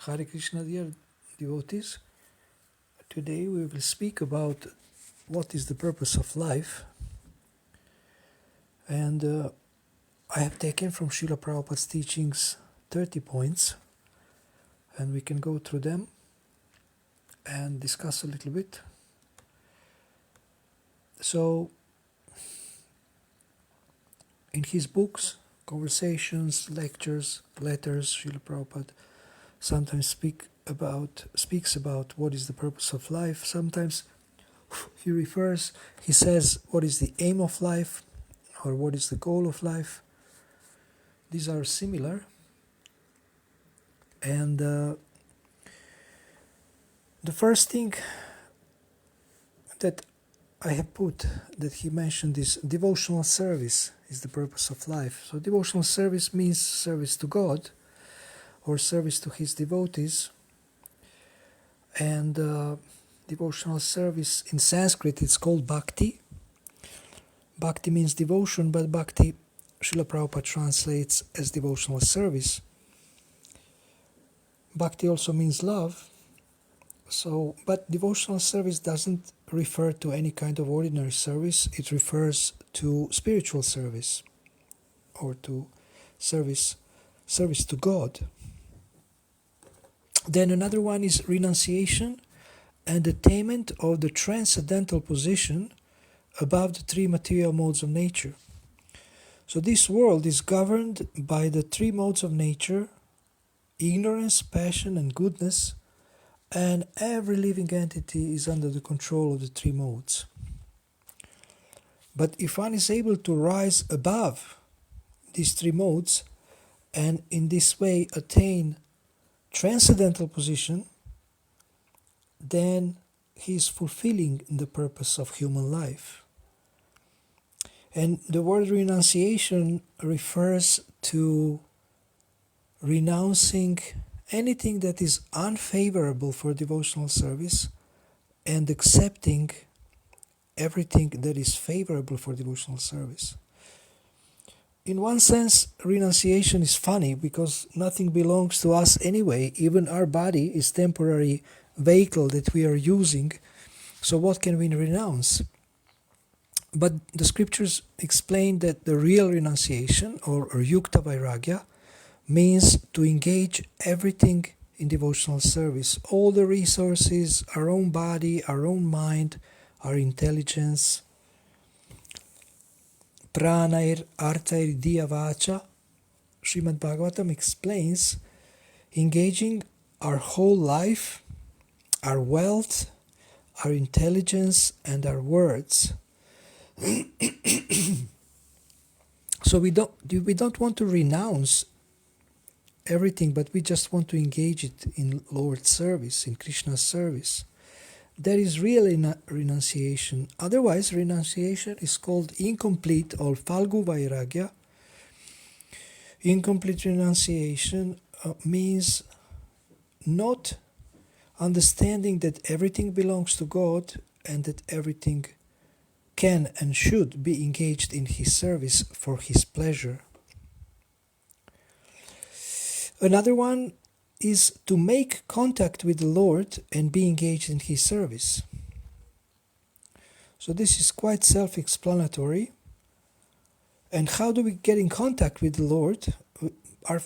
Hare Krishna, dear devotees. Today we will speak about what is the purpose of life. And I have taken from Srila Prabhupada's teachings 30 points, and we can go through them and discuss a little bit. So, in his books, conversations, lectures, letters, Srila Prabhupada sometimes speaks about what is the purpose of life. Sometimes he says what is the aim of life or what is the goal of life. These are similar, and the first thing that I have put that he mentioned is devotional service is the purpose of life. So devotional service means service to God or service to his devotees. And devotional service in Sanskrit it's called bhakti. Bhakti means devotion, but bhakti Srila Prabhupada translates as devotional service. Bhakti also means love. But devotional service doesn't refer to any kind of ordinary service. It refers to spiritual service or to service to God. Then another one is renunciation and attainment of the transcendental position above the three material modes of nature. So this world is governed by the three modes of nature: ignorance, passion, and goodness, and every living entity is under the control of the three modes. But if one is able to rise above these three modes and in this way attain transcendental position, then he is fulfilling the purpose of human life. And the word renunciation refers to renouncing anything that is unfavorable for devotional service and accepting everything that is favorable for devotional service. In one sense, renunciation is funny because nothing belongs to us anyway. Even our body is temporary vehicle that we are using. So what can we renounce? But the scriptures explain that the real renunciation or yukta vairagya means to engage everything in devotional service. All the resources, our own body, our own mind, our intelligence, pranair artair diya vacha. Srimad Bhagavatam explains engaging our whole life, our wealth, our intelligence, and our words. So we don't want to renounce everything, but we just want to engage it in Lord's service, in Krishna's service. That is real renunciation. Otherwise, renunciation is called incomplete or falgu vairagya. Incomplete renunciation means not understanding that everything belongs to God and that everything can and should be engaged in His service for His pleasure. Another one is to make contact with the Lord and be engaged in His service. So this is quite self-explanatory. And how do we get in contact with the Lord? Our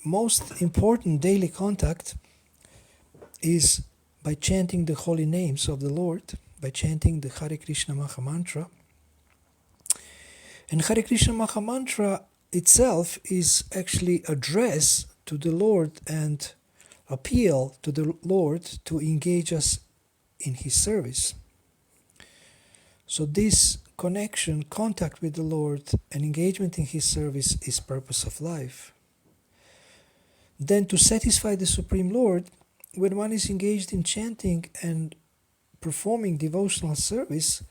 most important daily contact is by chanting the holy names of the Lord, by chanting the Hare Krishna Maha Mantra. And Hare Krishna Maha Mantra itself is actually address to the Lord and appeal to the Lord to engage us in His service. So this connection, contact with the Lord and engagement in His service is purpose of life. Then to satisfy the Supreme Lord, when one is engaged in chanting and performing devotional service,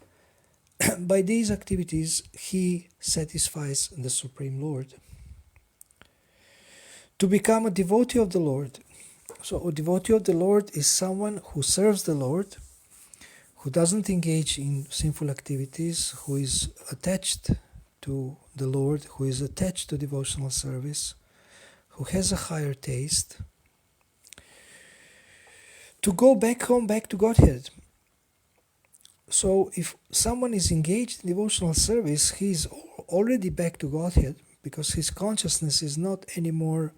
by these activities he satisfies the Supreme Lord. To become a devotee of the Lord. So a devotee of the Lord is someone who serves the Lord, who doesn't engage in sinful activities, who is attached to the Lord, who is attached to devotional service, who has a higher taste. to go back home, back to Godhead. So if someone is engaged in devotional service, he is already back to Godhead, because his consciousness is not anymore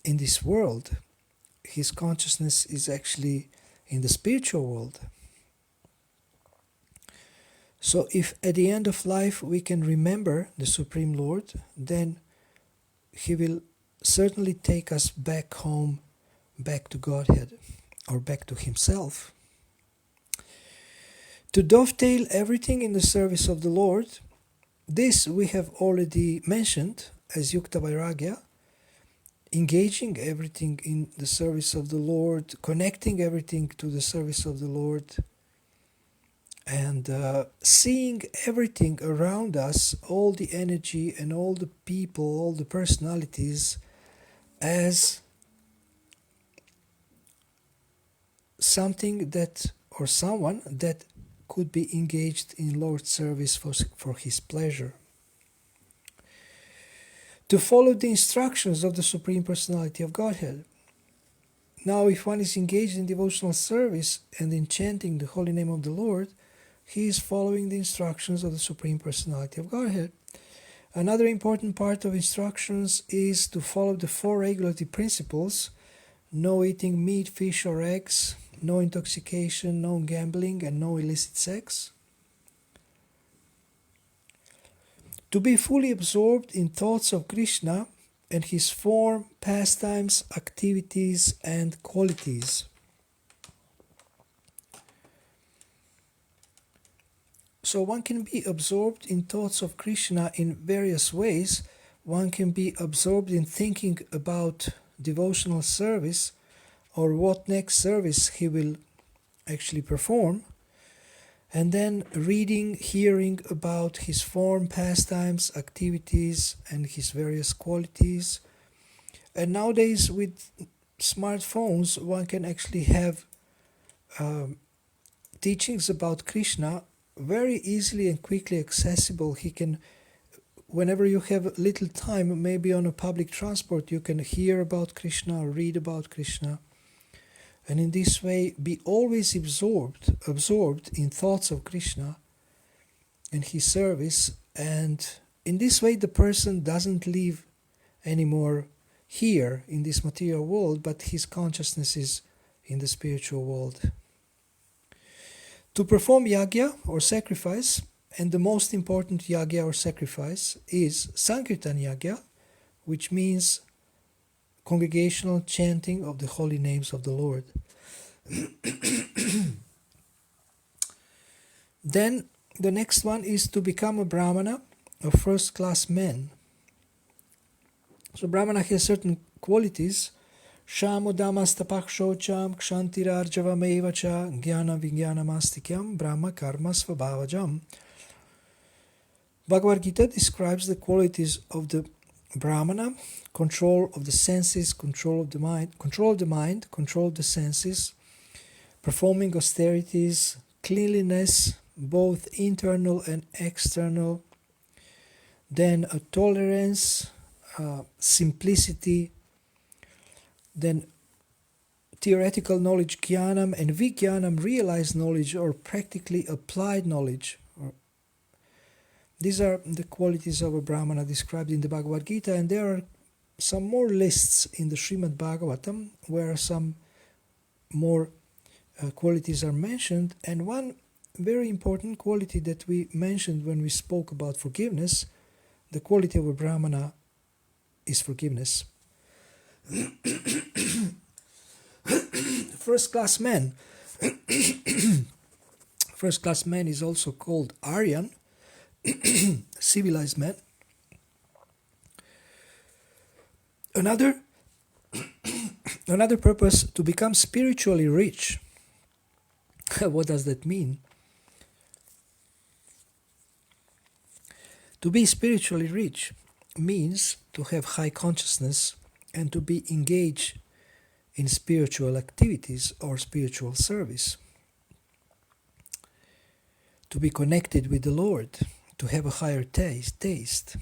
in this world. His consciousness is actually in the spiritual world. So if at the end of life we can remember the Supreme Lord, then He will certainly take us back home, back to Godhead, or back to Himself. To dovetail everything in the service of the Lord, this we have already mentioned as Yukta Vairagya, engaging everything in the service of the Lord, connecting everything to the service of the Lord, and seeing everything around us, all the energy and all the people, all the personalities, as something that, or someone that could be engaged in Lord's service for His pleasure. To follow the instructions of the Supreme Personality of Godhead. Now, if one is engaged in devotional service and in chanting the holy name of the Lord, he is following the instructions of the Supreme Personality of Godhead. Another important part of instructions is to follow the 4 regulative principles: no eating meat, fish or eggs, no intoxication, no gambling, and no illicit sex. To be fully absorbed in thoughts of Krishna and His form, pastimes, activities, and qualities. So one can be absorbed in thoughts of Krishna in various ways. One can be absorbed in thinking about devotional service, or what next service he will actually perform, and then reading, hearing about his form, pastimes, activities, and his various qualities. And nowadays with smartphones, one can actually have teachings about Krishna very easily and quickly accessible. He can, whenever you have little time, maybe on a public transport, you can hear about Krishna or read about Krishna. And in this way, be always absorbed in thoughts of Krishna and His service. And in this way, the person doesn't live anymore here in this material world, but his consciousness is in the spiritual world. To perform yagya or sacrifice, and the most important yagya or sacrifice is Sankirtan yagya, which means congregational chanting of the holy names of the Lord. Then the next one is to become a Brahmana, a first-class man. So Brahmana has certain qualities: Shamodamastapach shocham kshantirarjavameva cha jnana vijnanamastikam brahma karma svabhavajam. Bhagavad Gita describes the qualities of the Brahmana: control of the senses, control of the mind, control of the senses, performing austerities, cleanliness, both internal and external, then a tolerance, simplicity, then theoretical knowledge, jnanam, and vijnanam, realized knowledge or practically applied knowledge. These are the qualities of a Brahmana described in the Bhagavad Gita, and there are some more lists in the Srimad Bhagavatam where some more qualities are mentioned. And one very important quality that we mentioned when we spoke about forgiveness, the quality of a Brahmana is forgiveness. First class man. First class man is also called Aryan, civilized man. Another purpose, to become spiritually rich. What does that mean? To be spiritually rich means to have high consciousness and to be engaged in spiritual activities or spiritual service. To be connected with the Lord, to have a higher taste.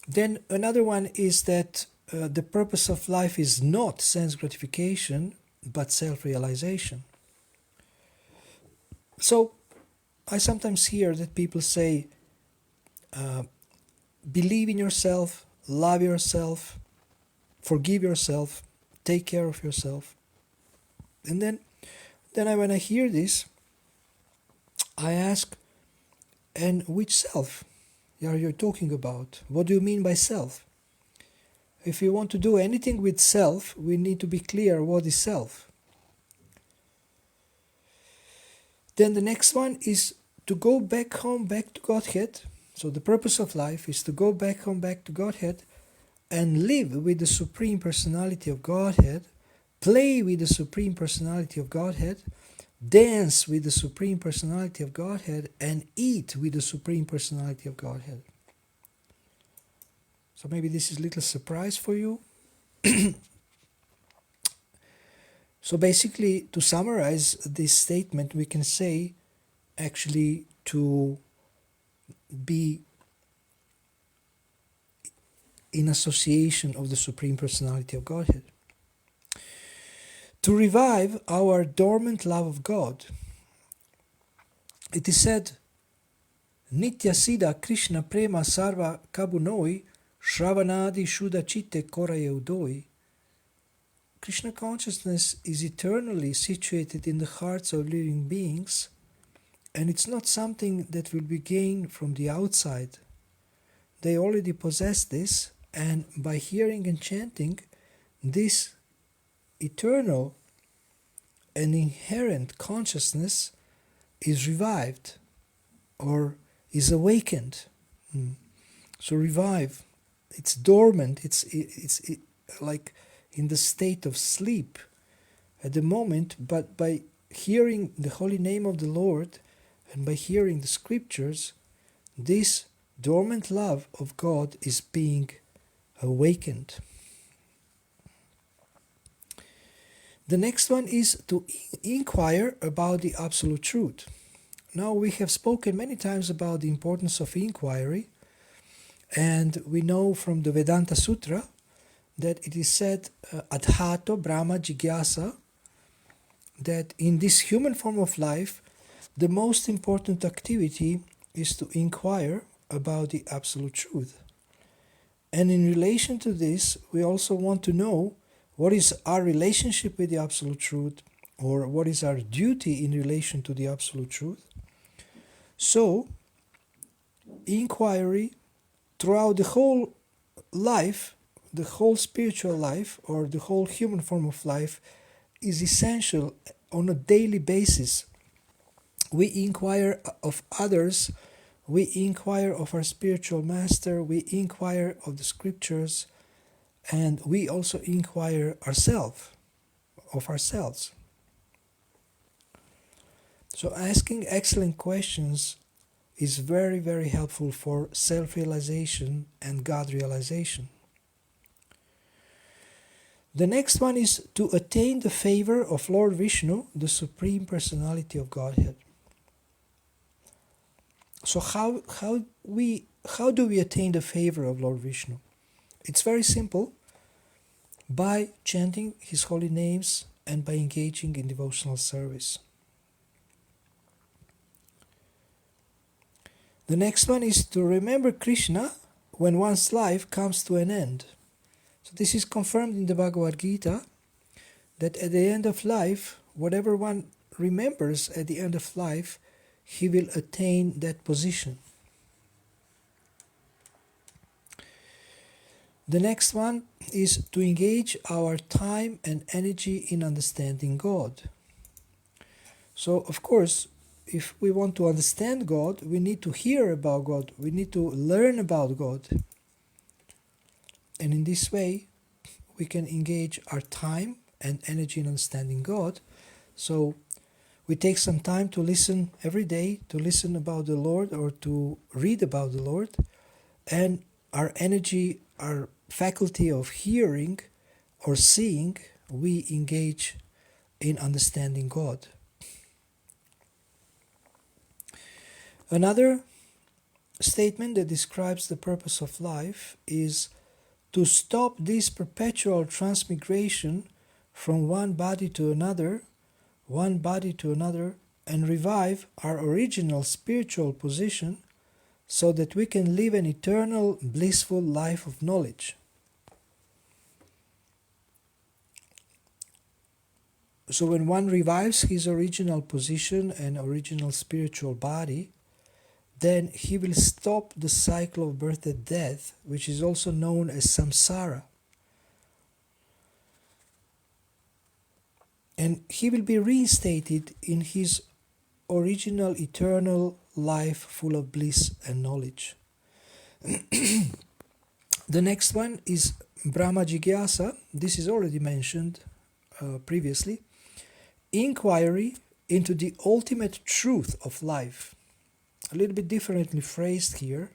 Then another one is that the purpose of life is not sense gratification, but self-realization. So I sometimes hear that people say, believe in yourself, love yourself, forgive yourself, take care of yourself. And then when I hear this, I ask, and which self are you talking about? What do you mean by self? If we want to do anything with self, we need to be clear what is self. Then the next one is to go back home, back to Godhead. So the purpose of life is to go back home, back to Godhead, and live with the Supreme Personality of Godhead, play with the Supreme Personality of Godhead, dance with the Supreme Personality of Godhead, and eat with the Supreme Personality of Godhead. So maybe this is a little surprise for you. So basically, to summarize this statement, we can say actually to be in association of the Supreme Personality of Godhead. To revive our dormant love of God. It is said, Nitya Siddha Krishna Prema Sarva Kabunoi Shravanadi Shuddha Chitte Korayeudoi. Krishna consciousness is eternally situated in the hearts of living beings, and it's not something that will be gained from the outside. They already possess this, and by hearing and chanting, this eternal and inherent consciousness is revived or is awakened. So revive, it's dormant, it's like in the state of sleep at the moment, but by hearing the holy name of the Lord and by hearing the scriptures, this dormant love of God is being awakened. The next one is to inquire about the absolute truth. Now, we have spoken many times about the importance of inquiry, and we know from the Vedanta Sutra that it is said, Adhato Brahma Jigyasa, that in this human form of life, the most important activity is to inquire about the absolute truth. And in relation to this, we also want to know what is our relationship with the absolute truth, or what is our duty in relation to the absolute truth. So, inquiry throughout the whole life, the whole spiritual life, or the whole human form of life, is essential on a daily basis. We inquire of others, we inquire of our spiritual master, we inquire of the scriptures, and we also inquire of ourselves. So asking excellent questions is very, very helpful for self-realization and God realization. The next one is to attain the favor of Lord Vishnu, the Supreme Personality of Godhead. So how do we attain the favor of Lord Vishnu? It's very simple, by chanting his holy names and by engaging in devotional service. The next one is to remember Krishna when one's life comes to an end. So this is confirmed in the Bhagavad Gita, that at the end of life, whatever one remembers at the end of life, he will attain that position. The next one is to engage our time and energy in understanding God. So, of course, if we want to understand God, we need to hear about God, we need to learn about God. And in this way, we can engage our time and energy in understanding God. So, we take some time to listen every day, to listen about the Lord or to read about the Lord. And our energy, our faculty of hearing or seeing, we engage in understanding God. Another statement that describes the purpose of life is to stop this perpetual transmigration from one body to another, and revive our original spiritual position so that we can live an eternal, blissful life of knowledge. So when one revives his original position and original spiritual body, then he will stop the cycle of birth and death, which is also known as samsara. And he will be reinstated in his original eternal life full of bliss and knowledge. The next one is Brahma Jigyasa. This is already mentioned previously. Inquiry into the ultimate truth of life. A little bit differently phrased here,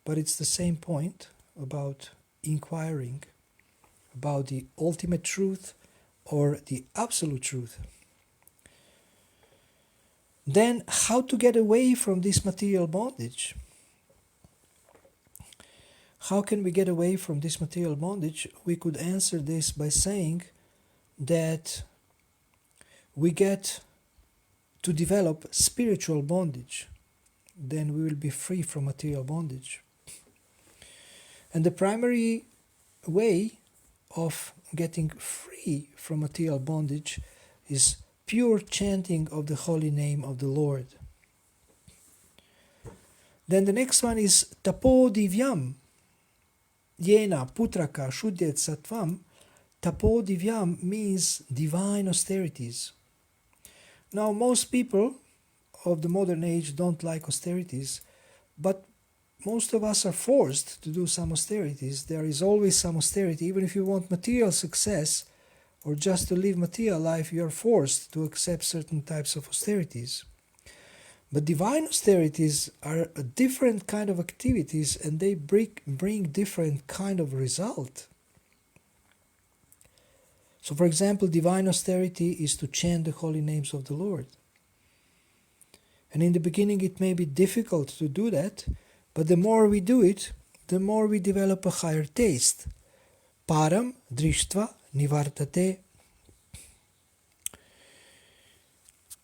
but it's the same point about inquiring about the ultimate truth or the absolute truth. Then, how to get away from this material bondage? How can we get away from this material bondage? We could answer this by saying that we get to develop spiritual bondage. Then we will be free from material bondage. And the primary way of getting free from material bondage is pure chanting of the holy name of the Lord. Then the next one is tapo divyam yena putraka shudyat sattvam. Tapo divyam means divine austerities. Now most people of the modern age don't like austerities, but most of us are forced to do some austerities. There is always some austerity. Even if you want material success or just to live material life, you are forced to accept certain types of austerities. But divine austerities are a different kind of activities, and they bring different kind of result. So for example, divine austerity is to chant the holy names of the Lord. And in the beginning it may be difficult to do that, but the more we do it, the more we develop a higher taste. Param drishtva nivartate.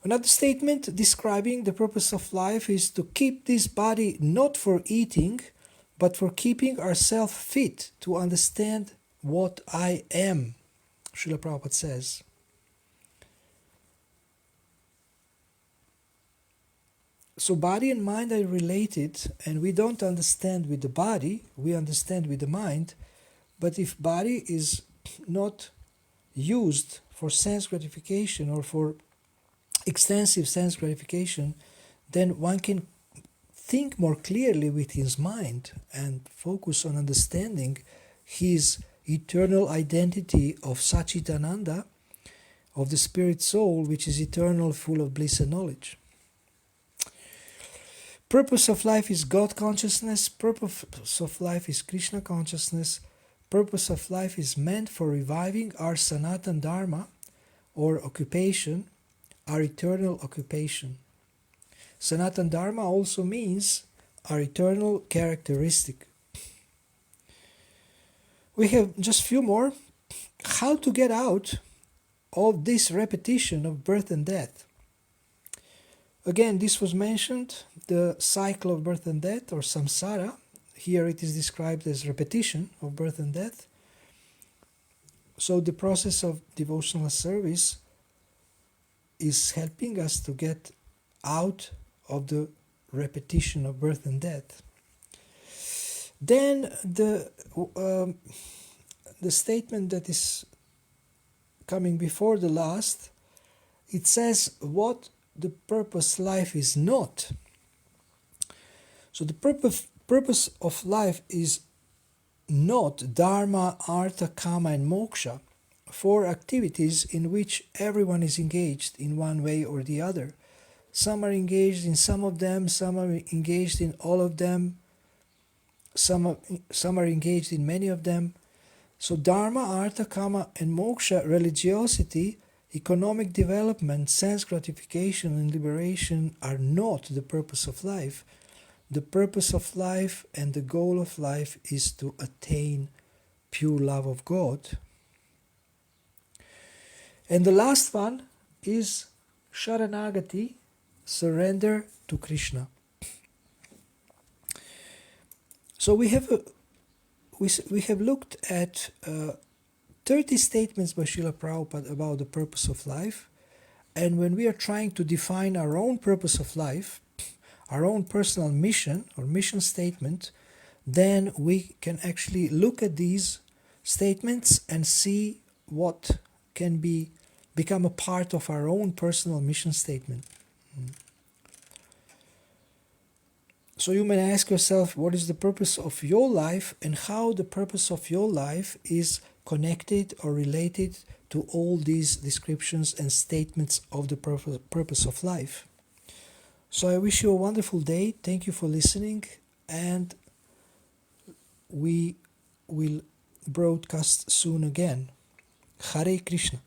Another statement describing the purpose of life is to keep this body not for eating, but for keeping ourselves fit to understand what I am, Srila Prabhupada says. So body and mind are related, and we don't understand with the body, we understand with the mind. But if body is not used for sense gratification or for extensive sense gratification, then one can think more clearly with his mind and focus on understanding his eternal identity of Sachitananda, of the spirit soul, which is eternal, full of bliss and knowledge. Purpose of life is God consciousness, purpose of life is Krishna consciousness, purpose of life is meant for reviving our Sanatan Dharma, or occupation, our eternal occupation. Sanatan Dharma also means our eternal characteristic. We have just few more. How to get out of this repetition of birth and death? Again, this was mentioned, the cycle of birth and death, or samsara. Here it is described as repetition of birth and death. So the process of devotional service is helping us to get out of the repetition of birth and death. Then the statement that is coming before the last, it says what the purpose life is not. So the purpose of life is not dharma, artha, kama and moksha, four activities in which everyone is engaged in one way or the other. Some are engaged in some of them, some are engaged in all of them, some are engaged in many of them. So dharma, artha, kama and moksha, religiosity, economic development, sense gratification and liberation are not the purpose of life. The purpose of life and the goal of life is to attain pure love of God. And the last one is Sharanagati, surrender to Krishna. So we have looked at 30 statements by Srila Prabhupada about the purpose of life, and when we are trying to define our own purpose of life, our own personal mission or mission statement, then we can actually look at these statements and see what can become a part of our own personal mission statement. So you may ask yourself, what is the purpose of your life, and how the purpose of your life is connected or related to all these descriptions and statements of the purpose of life. So I wish you a wonderful day. Thank you for listening, and we will broadcast soon again. Hare Krishna.